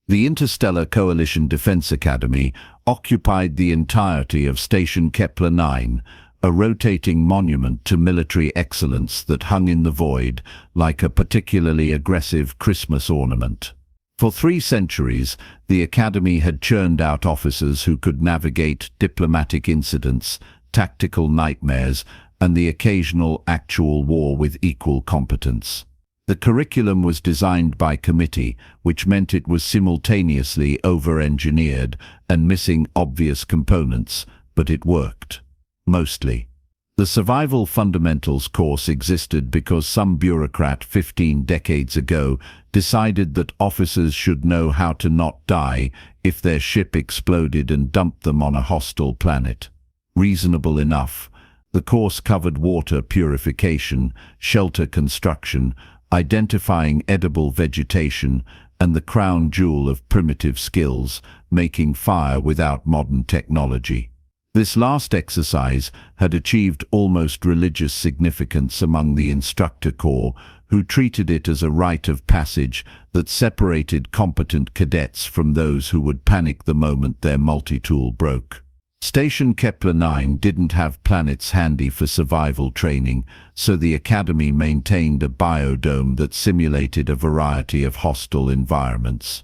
The Interstellar Coalition Defense Academy occupied the entirety of Station Kepler-Nine, a rotating monument to military excellence that hung in the void like a particularly aggressive Christmas ornament. For 3 centuries, the Academy had churned out officers who could navigate diplomatic incidents, tactical nightmares, and the occasional actual war with equal competence. The curriculum was designed by committee, which meant it was simultaneously over-engineered and missing obvious components, but it worked. Mostly. The Survival Fundamentals course existed because some bureaucrat 15 decades ago decided that officers should know how to not die if their ship exploded and dumped them on a hostile planet. Reasonable enough. The course covered water purification, shelter construction, identifying edible vegetation, and the crown jewel of primitive skills, making fire without modern technology. This last exercise had achieved almost religious significance among the instructor corps, who treated it as a rite of passage that separated competent cadets from those who would panic the moment their multi-tool broke. Station Kepler-Nine didn't have planets handy for survival training, so the Academy maintained a biodome that simulated a variety of hostile environments.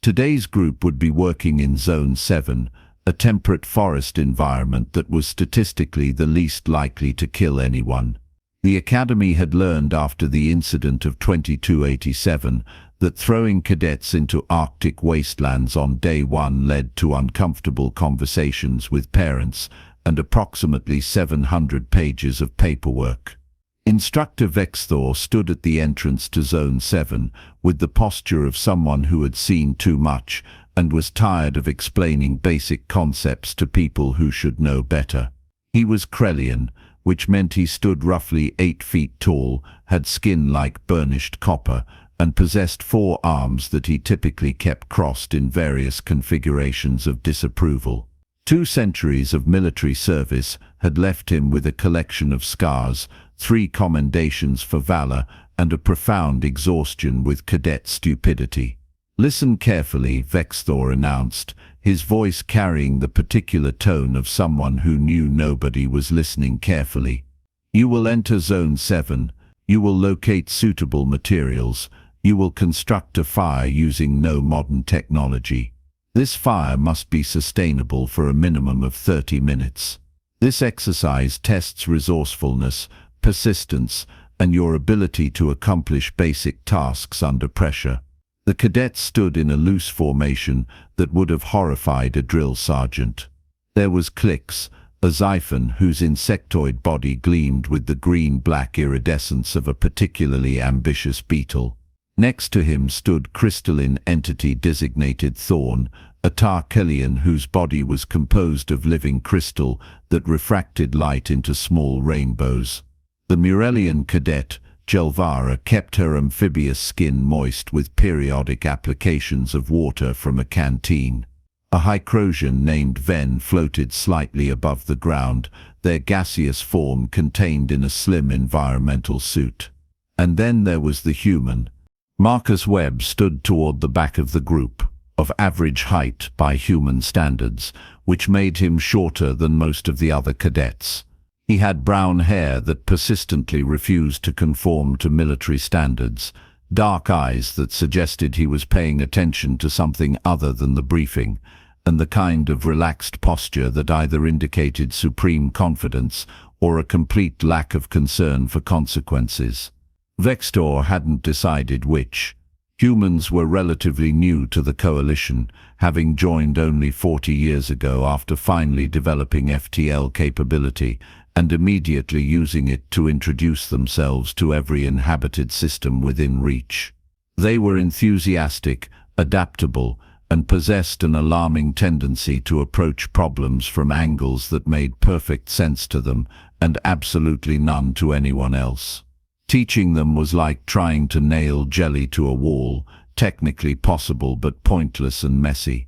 Today's group would be working in Zone 7, a temperate forest environment that was statistically the least likely to kill anyone. The Academy had learned after the incident of 2287 that throwing cadets into Arctic wastelands on day 1 led to uncomfortable conversations with parents and approximately 700 pages of paperwork. Instructor Vexthor stood at the entrance to Zone 7 with the posture of someone who had seen too much and was tired of explaining basic concepts to people who should know better. He was Krellian, which meant he stood roughly 8 feet tall, had skin like burnished copper, and possessed 4 arms that he typically kept crossed in various configurations of disapproval. 2 centuries of military service had left him with a collection of scars, 3 commendations for valor, and a profound exhaustion with cadet stupidity. "Listen carefully," Vexthor announced, his voice carrying the particular tone of someone who knew nobody was listening carefully. "You will enter Zone 7. You will locate suitable materials. You will construct a fire using no modern technology. This fire must be sustainable for a minimum of 30 minutes. This exercise tests resourcefulness, persistence, and your ability to accomplish basic tasks under pressure." The cadets stood in a loose formation that would have horrified a drill sergeant. There was Clix, a Xiphon whose insectoid body gleamed with the green-black iridescence of a particularly ambitious beetle. Next to him stood crystalline entity designated Thorn, a Tarkelian whose body was composed of living crystal that refracted light into small rainbows. The Murelian cadet, Jelvara, kept her amphibious skin moist with periodic applications of water from a canteen. A Hycrosian named Ven floated slightly above the ground, their gaseous form contained in a slim environmental suit. And then there was the human. Marcus Webb stood toward the back of the group, of average height by human standards, which made him shorter than most of the other cadets. He had brown hair that persistently refused to conform to military standards, dark eyes that suggested he was paying attention to something other than the briefing, and the kind of relaxed posture that either indicated supreme confidence or a complete lack of concern for consequences. Vexthor hadn't decided which. Humans were relatively new to the coalition, having joined only 40 years ago after finally developing FTL capability and immediately using it to introduce themselves to every inhabited system within reach. They were enthusiastic, adaptable, and possessed an alarming tendency to approach problems from angles that made perfect sense to them and absolutely none to anyone else. Teaching them was like trying to nail jelly to a wall, technically possible but pointless and messy.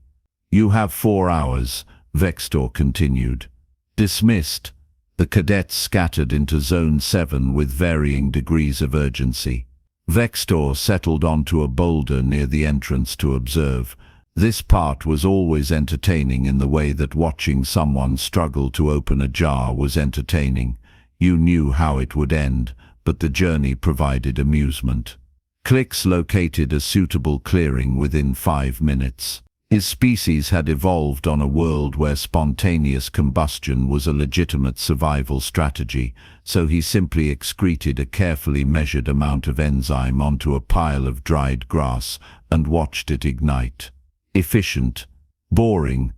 "You have 4 hours, Vexthor continued. "Dismissed." The cadets scattered into Zone 7 with varying degrees of urgency. Vexthor settled onto a boulder near the entrance to observe, This part was always entertaining in the way that watching someone struggle to open a jar was entertaining. You knew how it would end, but the journey provided amusement. Clix located a suitable clearing within 5 minutes. His species had evolved on a world where spontaneous combustion was a legitimate survival strategy, so he simply excreted a carefully measured amount of enzyme onto a pile of dried grass and watched it ignite. Efficient. Boring,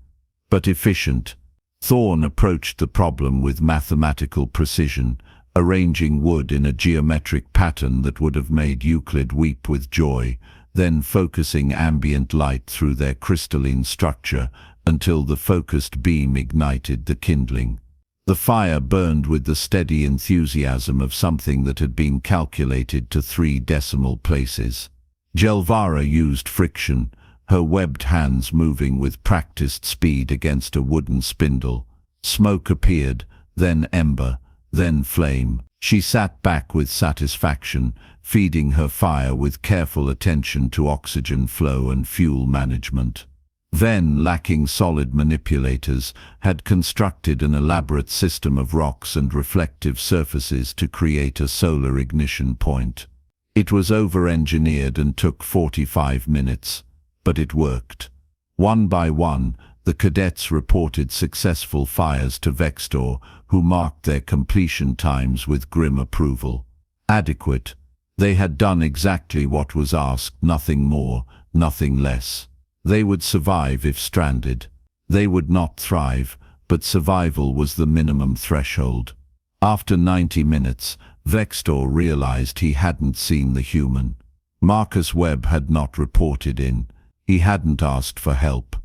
but efficient. Thorne approached the problem with mathematical precision, arranging wood in a geometric pattern that would have made Euclid weep with joy, then focusing ambient light through their crystalline structure until the focused beam ignited the kindling. The fire burned with the steady enthusiasm of something that had been calculated to 3 decimal places. Gelvara used friction, her webbed hands moving with practiced speed against a wooden spindle. Smoke appeared, then ember, then flame. She sat back with satisfaction, feeding her fire with careful attention to oxygen flow and fuel management. Ven, lacking solid manipulators, had constructed an elaborate system of rocks and reflective surfaces to create a solar ignition point. It was over-engineered and took 45 minutes, but it worked. One by one, the cadets reported successful fires to Vextor, who marked their completion times with grim approval. Adequate. They had done exactly what was asked, nothing more, nothing less. They would survive if stranded. They would not thrive, but survival was the minimum threshold. After 90 minutes, Vextor realized he hadn't seen the human. Marcus Webb had not reported in. He hadn't asked for help.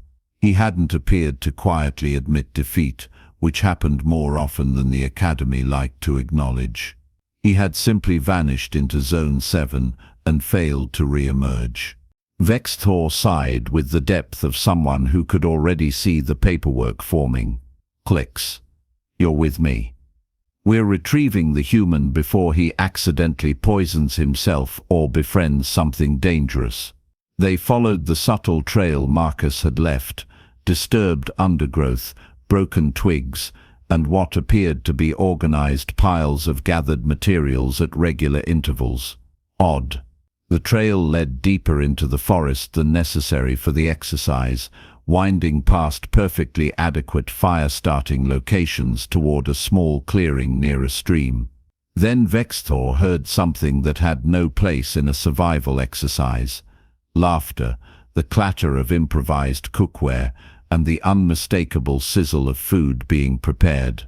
He hadn't appeared to quietly admit defeat, which happened more often than the Academy liked to acknowledge. He had simply vanished into Zone 7 and failed to re-emerge. Vextor sighed with the depth of someone who could already see the paperwork forming. Clicks. You're with me. We're retrieving the human before he accidentally poisons himself or befriends something dangerous. They followed the subtle trail Marcus had left, disturbed undergrowth, broken twigs, and what appeared to be organized piles of gathered materials at regular intervals. Odd. The trail led deeper into the forest than necessary for the exercise, winding past perfectly adequate fire-starting locations toward a small clearing near a stream. Then Vextor heard something that had no place in a survival exercise. Laughter, the clatter of improvised cookware, and the unmistakable sizzle of food being prepared.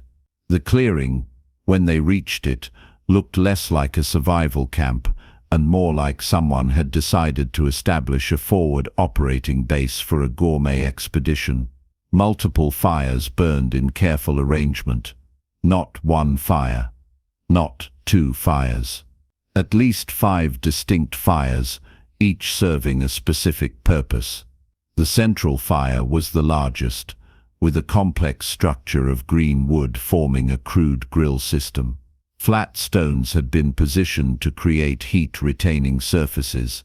The clearing, when they reached it, looked less like a survival camp and more like someone had decided to establish a forward operating base for a gourmet expedition. Multiple fires burned in careful arrangement. Not one fire. Not 2 fires. At least 5 distinct fires, each serving a specific purpose. The central fire was the largest, with a complex structure of green wood forming a crude grill system. Flat stones had been positioned to create heat-retaining surfaces.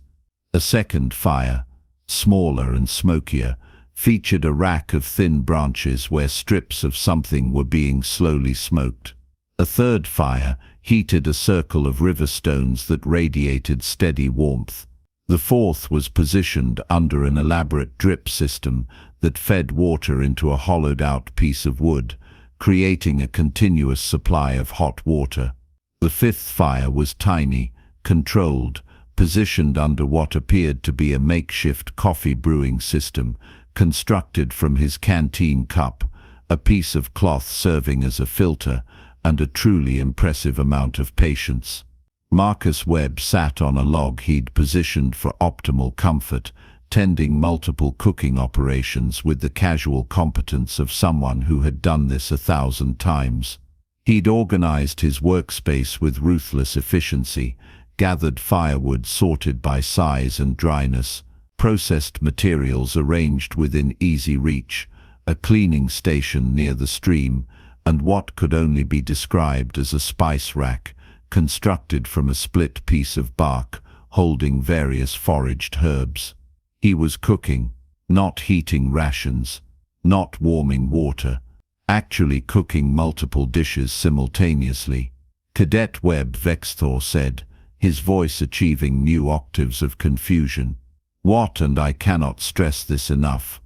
A second fire, smaller and smokier, featured a rack of thin branches where strips of something were being slowly smoked. A third fire heated a circle of river stones that radiated steady warmth. The fourth was positioned under an elaborate drip system that fed water into a hollowed-out piece of wood, creating a continuous supply of hot water. The fifth fire was tiny, controlled, positioned under what appeared to be a makeshift coffee brewing system, constructed from his canteen cup, a piece of cloth serving as a filter, and a truly impressive amount of patience. Marcus Webb sat on a log he'd positioned for optimal comfort, tending multiple cooking operations with the casual competence of someone who had done this 1,000 times. He'd organized his workspace with ruthless efficiency, gathered firewood sorted by size and dryness, processed materials arranged within easy reach, a cleaning station near the stream, and what could only be described as a spice rack, constructed from a split piece of bark, holding various foraged herbs. He was cooking. not heating rations, not warming water, actually cooking multiple dishes simultaneously. Cadet Webb, Vexthor said, his voice achieving new octaves of confusion. What, and I cannot stress this enough,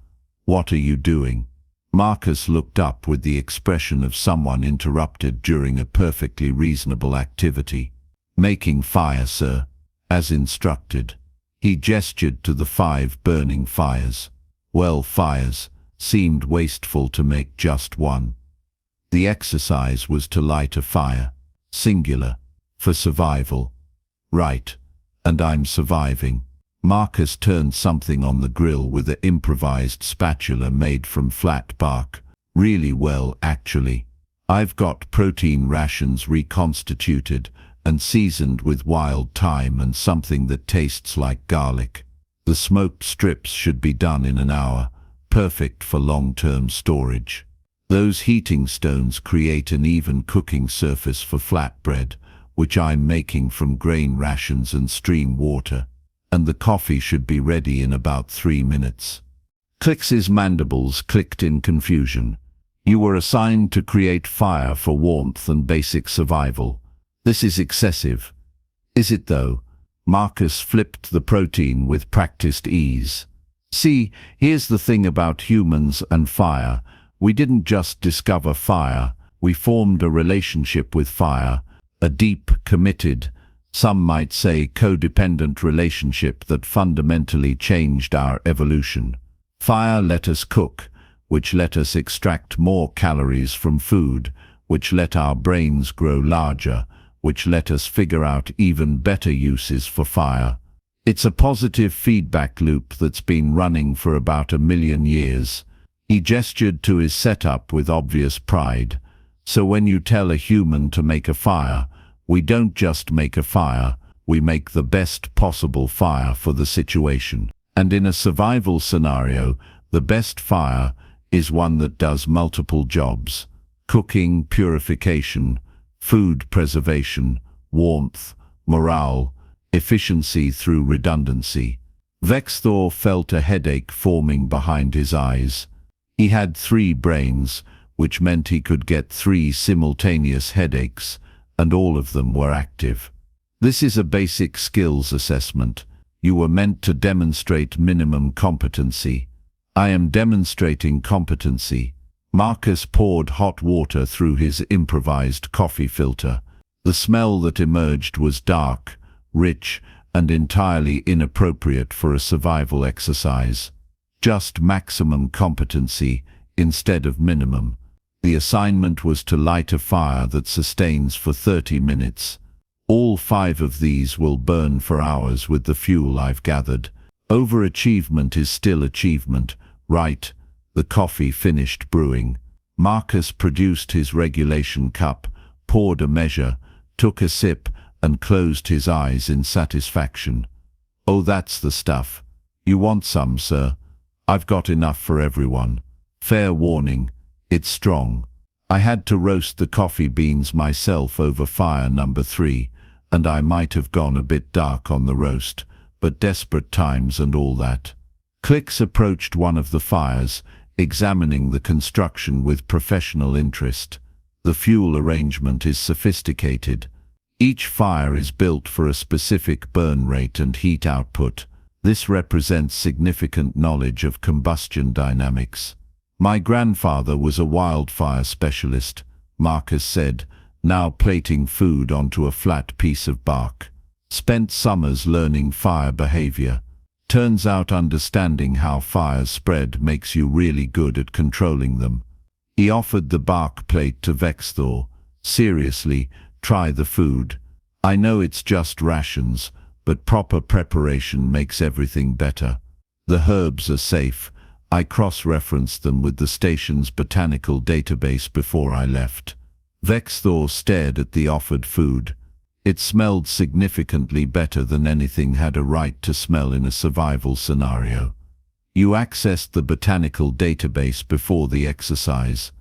what are you doing? Marcus looked up with the expression of someone interrupted during a perfectly reasonable activity. Making fire, sir, as instructed. He gestured to the 5 burning fires. Well, fires seemed wasteful to make just one. The exercise was to light a fire, singular, for survival. Right, and I'm surviving. Marcus turned something on the grill with an improvised spatula made from flat bark. Really well, actually. I've got protein rations reconstituted and seasoned with wild thyme and something that tastes like garlic. The smoked strips should be done in an hour, perfect for long-term storage. Those heating stones create an even cooking surface for flatbread, which I'm making from grain rations and stream water. And the coffee should be ready in about 3 minutes. Clix's mandibles clicked in confusion. You were assigned to create fire for warmth and basic survival. This is excessive. Is it though? Marcus flipped the protein with practiced ease. See, here's the thing about humans and fire. We didn't just discover fire, we formed a relationship with fire, a deep, committed, some might say codependent relationship that fundamentally changed our evolution. Fire let us cook, which let us extract more calories from food, which let our brains grow larger, which let us figure out even better uses for fire. It's a positive feedback loop that's been running for about 1 million years. He gestured to his setup with obvious pride. So when you tell a human to make a fire, we don't just make a fire, we make the best possible fire for the situation. And in a survival scenario, the best fire is one that does multiple jobs: cooking, purification, food preservation, warmth, morale, efficiency through redundancy. Vexthor felt a headache forming behind his eyes. He had 3 brains, which meant he could get 3 simultaneous headaches, and all of them were active. This is a basic skills assessment. You were meant to demonstrate minimum competency. I am demonstrating competency. Marcus poured hot water through his improvised coffee filter. The smell that emerged was dark, rich, and entirely inappropriate for a survival exercise. Just maximum competency instead of minimum. The assignment was to light a fire that sustains for 30 minutes. All 5 of these will burn for hours with the fuel I've gathered. Overachievement is still achievement, right? The coffee finished brewing. Marcus produced his regulation cup, poured a measure, took a sip, and closed his eyes in satisfaction. Oh, that's the stuff. You want some, sir? I've got enough for everyone. Fair warning. It's strong. I had to roast the coffee beans myself over fire number 3, and I might have gone a bit dark on the roast, but desperate times and all that. Clix approached one of the fires, examining the construction with professional interest. The fuel arrangement is sophisticated. Each fire is built for a specific burn rate and heat output. This represents significant knowledge of combustion dynamics. My grandfather was a wildfire specialist, Marcus said, now plating food onto a flat piece of bark. Spent summers learning fire behavior. Turns out understanding how fires spread makes you really good at controlling them. He offered the bark plate to Vexthor. Seriously, try the food. I know it's just rations, but proper preparation makes everything better. The herbs are safe. I cross-referenced them with the station's botanical database before I left. Vexthor stared at the offered food. It smelled significantly better than anything had a right to smell in a survival scenario. You accessed the botanical database before the exercise.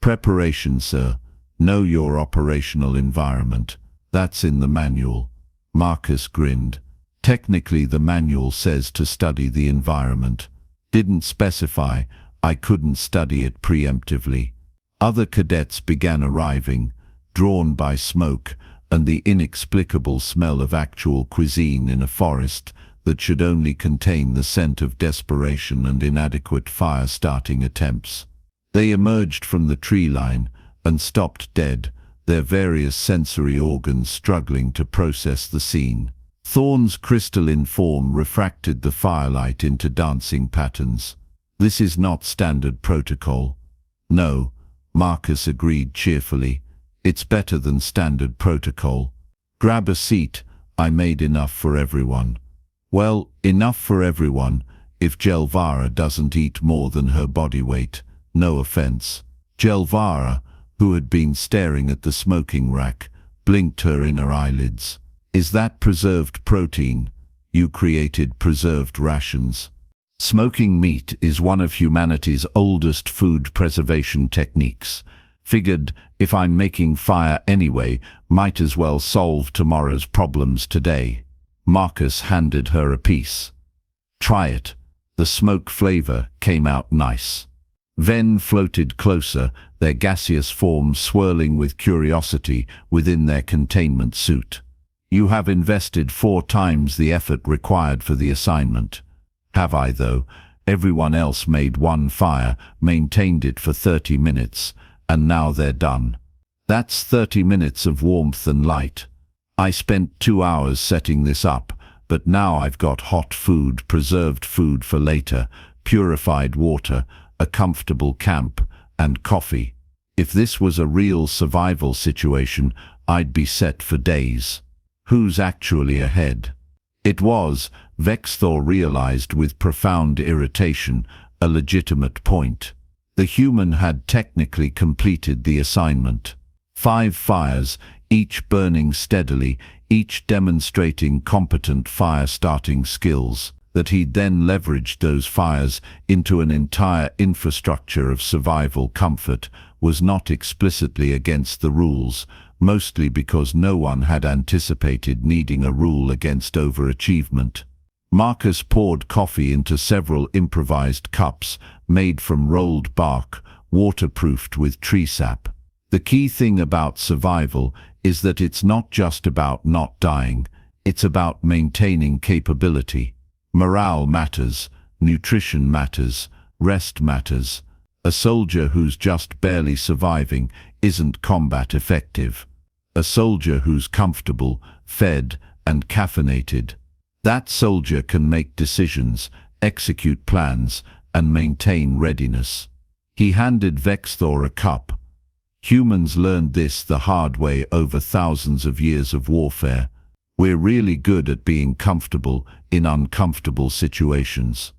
Preparation, sir. Know your operational environment. That's in the manual. Marcus grinned. Technically, the manual says to study the environment. Didn't specify. I couldn't study it preemptively. Other cadets began arriving, drawn by smoke and the inexplicable smell of actual cuisine in a forest that should only contain the scent of desperation and inadequate fire-starting attempts. They emerged from the tree line and stopped dead, their various sensory organs struggling to process the scene. Thorn's crystalline form refracted the firelight into dancing patterns. This is not standard protocol. No, Marcus agreed cheerfully. It's better than standard protocol. Grab a seat. I made enough for everyone. Well, enough for everyone if Gelvara doesn't eat more than her body weight. No offense. Gelvara, who had been staring at the smoking rack, blinked her inner eyelids. Is that preserved protein? You created preserved rations. Smoking meat is one of humanity's oldest food preservation techniques. Figured, if I'm making fire anyway, might as well solve tomorrow's problems today. Marcus handed her a piece. Try it. The smoke flavor came out nice. Ven floated closer, their gaseous forms swirling with curiosity within their containment suit. You have invested 4 times the effort required for the assignment. Have I, though? Everyone else made one fire, maintained it for 30 minutes, and now they're done. That's 30 minutes of warmth and light. I spent 2 hours setting this up, but now I've got hot food, preserved food for later, purified water, a comfortable camp, and coffee. If this was a real survival situation, I'd be set for days. Who's actually ahead? It was, Vexthor realized with profound irritation, a legitimate point. The human had technically completed the assignment. 5 fires, each burning steadily, each demonstrating competent fire-starting skills, that he'd then leveraged those fires into an entire infrastructure of survival comfort, was not explicitly against the rules, mostly because no one had anticipated needing a rule against overachievement. Marcus poured coffee into several improvised cups, made from rolled bark, waterproofed with tree sap. The key thing about survival is that it's not just about not dying, it's about maintaining capability. Morale matters, nutrition matters, rest matters. A soldier who's just barely surviving isn't combat effective. A soldier who's comfortable, fed, and caffeinated. That soldier can make decisions, execute plans, and maintain readiness. He handed Vexthor a cup. Humans learned this the hard way over thousands of years of warfare. We're really good at being comfortable in uncomfortable situations.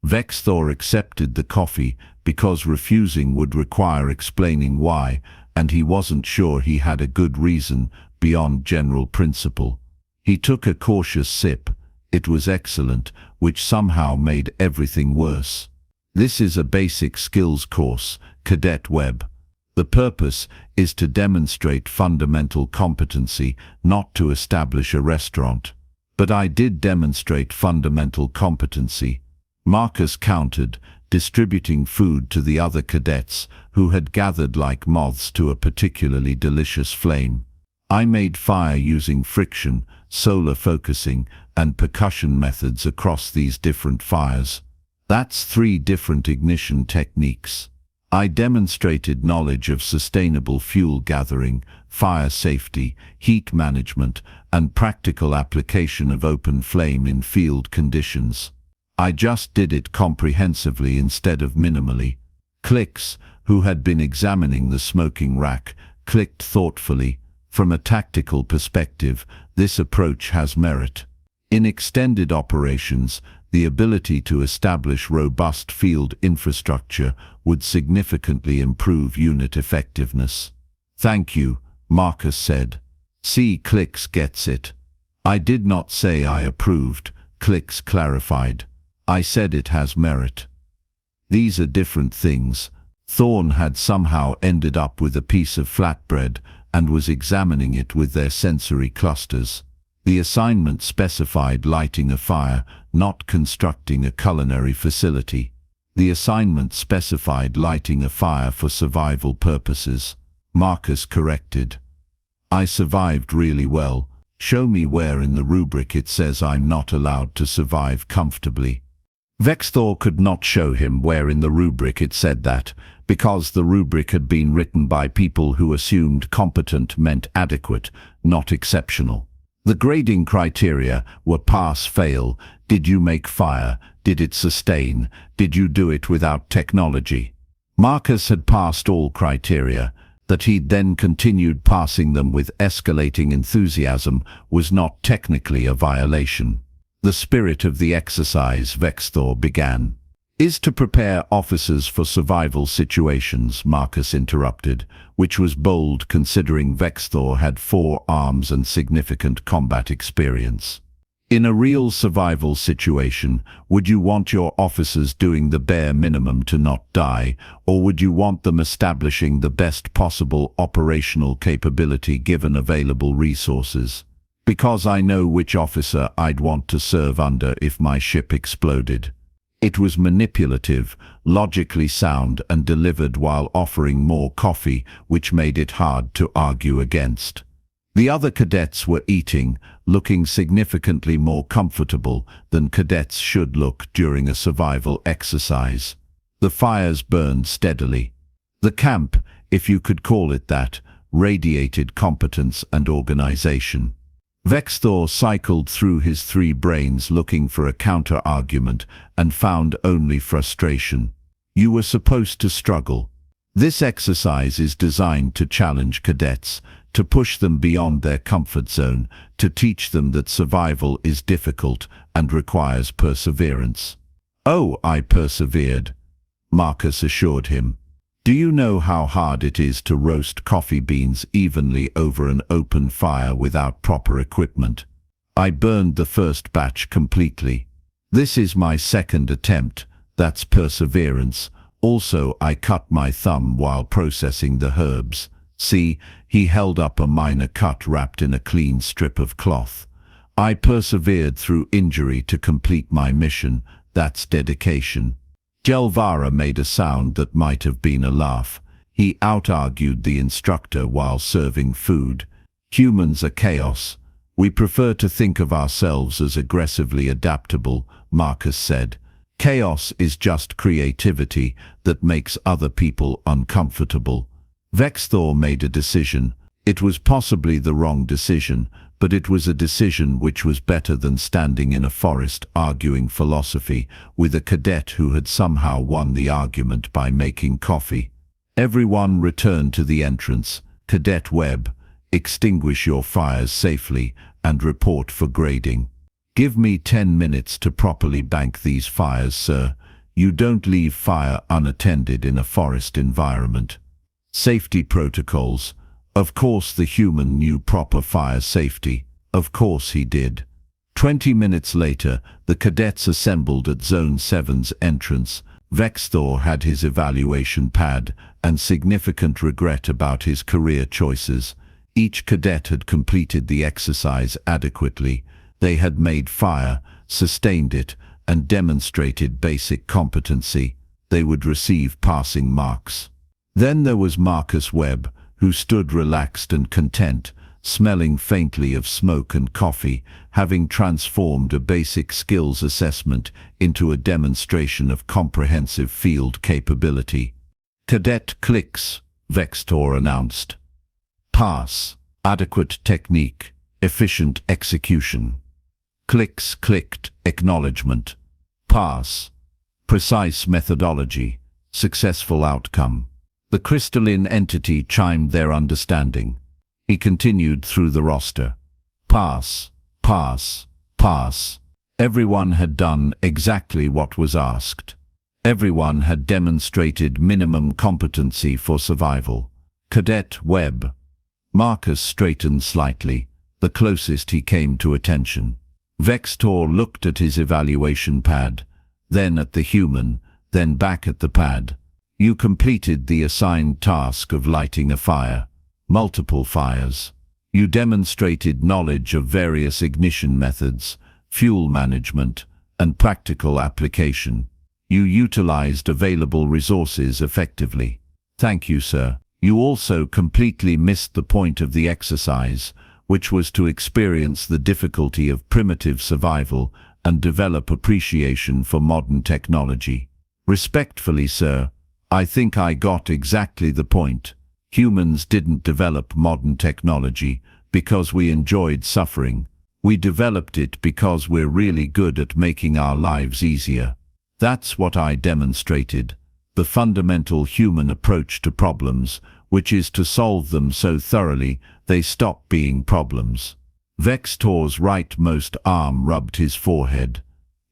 Vexthor accepted the coffee because refusing would require explaining why, and he wasn't sure he had a good reason beyond general principle. He took a cautious sip. It was excellent, which somehow made everything worse. This is a basic skills course, Cadet Webb. The purpose is to demonstrate fundamental competency, not to establish a restaurant. But I did demonstrate fundamental competency. Marcus countered, distributing food to the other cadets, who had gathered like moths to a particularly delicious flame. I made fire using friction, solar focusing, and percussion methods across these different fires. That's 3 different ignition techniques. I demonstrated knowledge of sustainable fuel gathering, fire safety, heat management, and practical application of open flame in field conditions. I just did it comprehensively instead of minimally. Clix, who had been examining the smoking rack, clicked thoughtfully. From a tactical perspective, this approach has merit. In extended operations, the ability to establish robust field infrastructure would significantly improve unit effectiveness. Thank you, Marcus said. See, Clix gets it. I did not say I approved, Clix clarified. I said it has merit. These are different things. Thorn had somehow ended up with a piece of flatbread and was examining it with their sensory clusters. The assignment specified lighting a fire, not constructing a culinary facility. The assignment specified lighting a fire for survival purposes. Marcus corrected. I survived really well. Show me where in the rubric it says I'm not allowed to survive comfortably. Vexthor could not show him where in the rubric it said that, because the rubric had been written by people who assumed competent meant adequate, not exceptional. The grading criteria were pass-fail. Did you make fire? Did it sustain? Did you do it without technology? Marcus had passed all criteria. That he'd then continued passing them with escalating enthusiasm was not technically a violation. The spirit of the exercise, Vexthor began, is to prepare officers for survival situations, Marcus interrupted, which was bold considering Vexthor had 4 arms and significant combat experience. In a real survival situation, would you want your officers doing the bare minimum to not die, or would you want them establishing the best possible operational capability given available resources? Because I know which officer I'd want to serve under if my ship exploded. It was manipulative, logically sound, and delivered while offering more coffee, which made it hard to argue against. The other cadets were eating, looking significantly more comfortable than cadets should look during a survival exercise. The fires burned steadily. The camp, if you could call it that, radiated competence and organization. Vexthor cycled through his 3 brains looking for a counter-argument and found only frustration. You were supposed to struggle. This exercise is designed to challenge cadets, to push them beyond their comfort zone, to teach them that survival is difficult and requires perseverance. Oh, I persevered, Marcus assured him. Do you know how hard it is to roast coffee beans evenly over an open fire without proper equipment? I burned the first batch completely. This is my second attempt. That's perseverance. Also, I cut my thumb while processing the herbs. See, he held up a minor cut wrapped in a clean strip of cloth. I persevered through injury to complete my mission. That's dedication. Gelvara made a sound that might have been a laugh. He out-argued the instructor while serving food. Humans are chaos. We prefer to think of ourselves as aggressively adaptable, Marcus said. Chaos is just creativity that makes other people uncomfortable. Vexthor made a decision. It was possibly the wrong decision, but it was a decision which was better than standing in a forest arguing philosophy with a cadet who had somehow won the argument by making coffee. Everyone returned to the entrance. Cadet Webb, extinguish your fires safely and report for grading. Give me 10 minutes to properly bank these fires, sir. You don't leave fire unattended in a forest environment. Safety protocols. Of course the human knew proper fire safety. Of course he did. 20 minutes later, the cadets assembled at Zone 7's entrance. Vexthor had his evaluation pad and significant regret about his career choices. Each cadet had completed the exercise adequately. They had made fire, sustained it, and demonstrated basic competency. They would receive passing marks. Then there was Marcus Webb, who stood relaxed and content, smelling faintly of smoke and coffee, having transformed a basic skills assessment into a demonstration of comprehensive field capability. Cadet clicks, Vexthor announced. Pass. Adequate technique. Efficient execution. Clicks clicked. Acknowledgement. Pass. Precise methodology. Successful outcome. The crystalline entity chimed their understanding. He continued through the roster. Pass. Pass. Pass. Everyone had done exactly what was asked. Everyone had demonstrated minimum competency for survival. Cadet Webb. Marcus straightened slightly, the closest he came to attention. Vexthor looked at his evaluation pad, then at the human, then back at the pad. You completed the assigned task of lighting a fire. Multiple fires. You demonstrated knowledge of various ignition methods, fuel management, and practical application. You utilized available resources effectively. Thank you, sir. You also completely missed the point of the exercise, which was to experience the difficulty of primitive survival and develop appreciation for modern technology. Respectfully, sir, I think I got exactly the point. Humans didn't develop modern technology because we enjoyed suffering. We developed it because we're really good at making our lives easier. That's what I demonstrated, the fundamental human approach to problems, which is to solve them so thoroughly they stop being problems. Vextor's rightmost arm rubbed his forehead.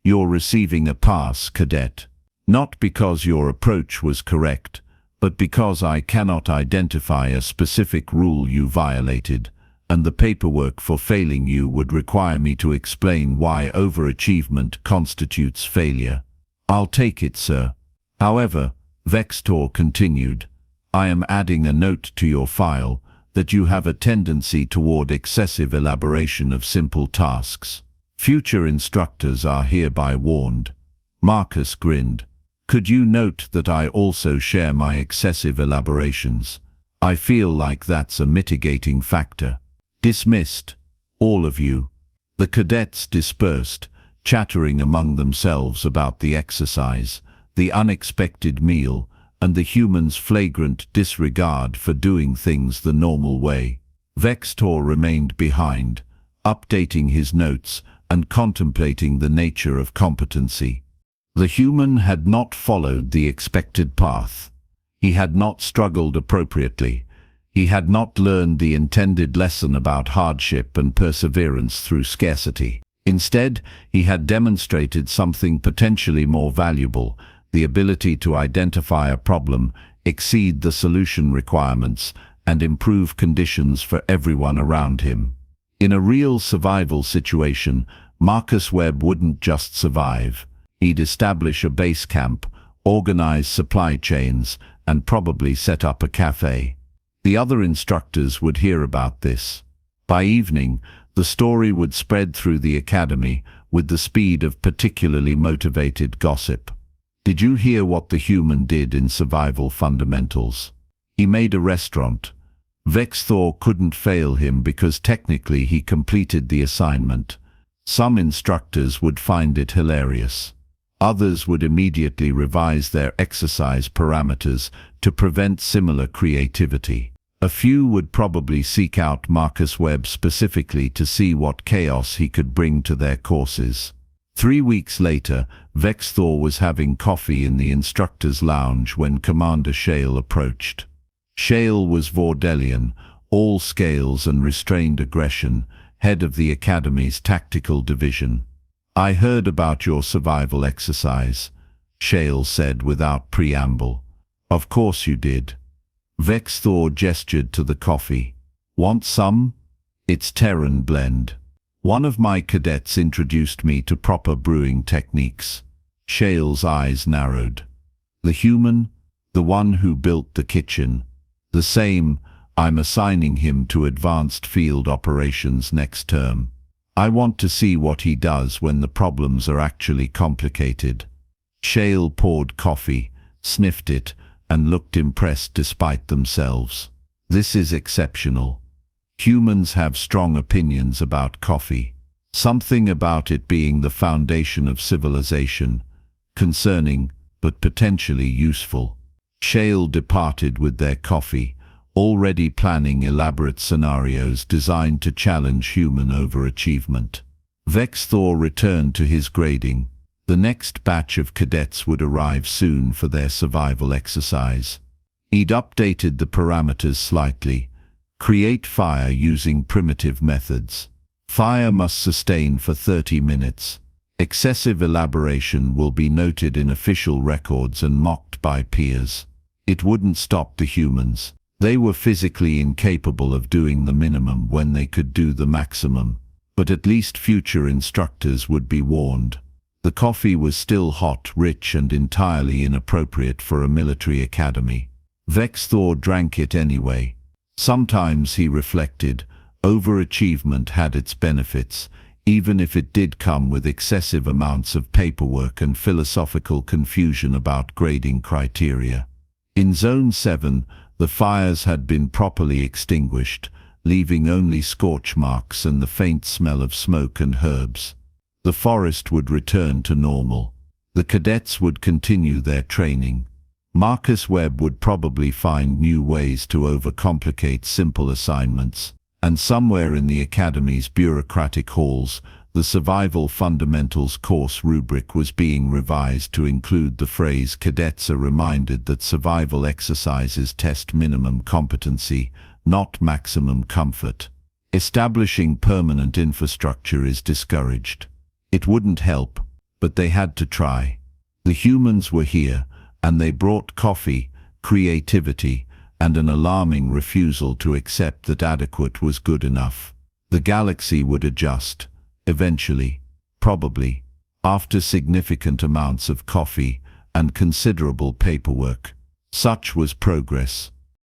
You're receiving a pass, cadet. Not because your approach was correct, but because I cannot identify a specific rule you violated, and the paperwork for failing you would require me to explain why overachievement constitutes failure. I'll take it, sir. However, Vextor continued, I am adding a note to your file that you have a tendency toward excessive elaboration of simple tasks. Future instructors are hereby warned. Marcus grinned. Could you note that I also share my excessive elaborations? I feel like that's a mitigating factor. Dismissed, all of you. The cadets dispersed, chattering among themselves about the exercise, the unexpected meal, and the humans' flagrant disregard for doing things the normal way. Vextor remained behind, updating his notes and contemplating the nature of competency. The human had not followed the expected path. He had not struggled appropriately. He had not learned the intended lesson about hardship and perseverance through scarcity. Instead, he had demonstrated something potentially more valuable, the ability to identify a problem, exceed the solution requirements, and improve conditions for everyone around him. In a real survival situation, Marcus Webb wouldn't just survive. He'd establish a base camp, organize supply chains, and probably set up a cafe. The other instructors would hear about this. By evening, the story would spread through the academy with the speed of particularly motivated gossip. Did you hear what the human did in survival fundamentals? He made a restaurant. Vextor couldn't fail him because technically he completed the assignment. Some instructors would find it hilarious. Others would immediately revise their exercise parameters to prevent similar creativity. A few would probably seek out Marcus Webb specifically to see what chaos he could bring to their courses. 3 weeks later, Vextor was having coffee in the instructor's lounge when Commander Shale approached. Shale was Vordelian, all scales and restrained aggression, head of the Academy's tactical division. I heard about your survival exercise, Shale said without preamble. Of course you did. Vextor gestured to the coffee. Want some? It's Terran blend. One of my cadets introduced me to proper brewing techniques. Shale's eyes narrowed. The human? The one who built the kitchen? The same. I'm assigning him to advanced field operations next term. I want to see what he does when the problems are actually complicated. Shale poured coffee, sniffed it, and looked impressed despite themselves. This is exceptional. Humans have strong opinions about coffee. Something about it being the foundation of civilization. Concerning, but potentially useful. Shale departed with their coffee, already planning elaborate scenarios designed to challenge human overachievement. Vextor returned to his grading. The next batch of cadets would arrive soon for their survival exercise. He'd updated the parameters slightly. Create fire using primitive methods. Fire must sustain for 30 minutes. Excessive elaboration will be noted in official records and mocked by peers. It wouldn't stop the humans. They were physically incapable of doing the minimum when they could do the maximum. But at least future instructors would be warned. The coffee was still hot, rich, and entirely inappropriate for a military academy. Vextor drank it anyway. Sometimes, he reflected, overachievement had its benefits, even if it did come with excessive amounts of paperwork and philosophical confusion about grading criteria. In Zone 7, the fires had been properly extinguished, leaving only scorch marks and the faint smell of smoke and herbs. The forest would return to normal. The cadets would continue their training. Marcus Webb would probably find new ways to overcomplicate simple assignments. And somewhere in the Academy's bureaucratic halls, the Survival Fundamentals course rubric was being revised to include the phrase "Cadets are reminded that survival exercises test minimum competency, not maximum comfort. Establishing permanent infrastructure is discouraged." It wouldn't help, but they had to try. The humans were here, and they brought coffee, creativity, and an alarming refusal to accept that adequate was good enough. The galaxy would adjust, eventually, probably, after significant amounts of coffee and considerable paperwork. Such was progress.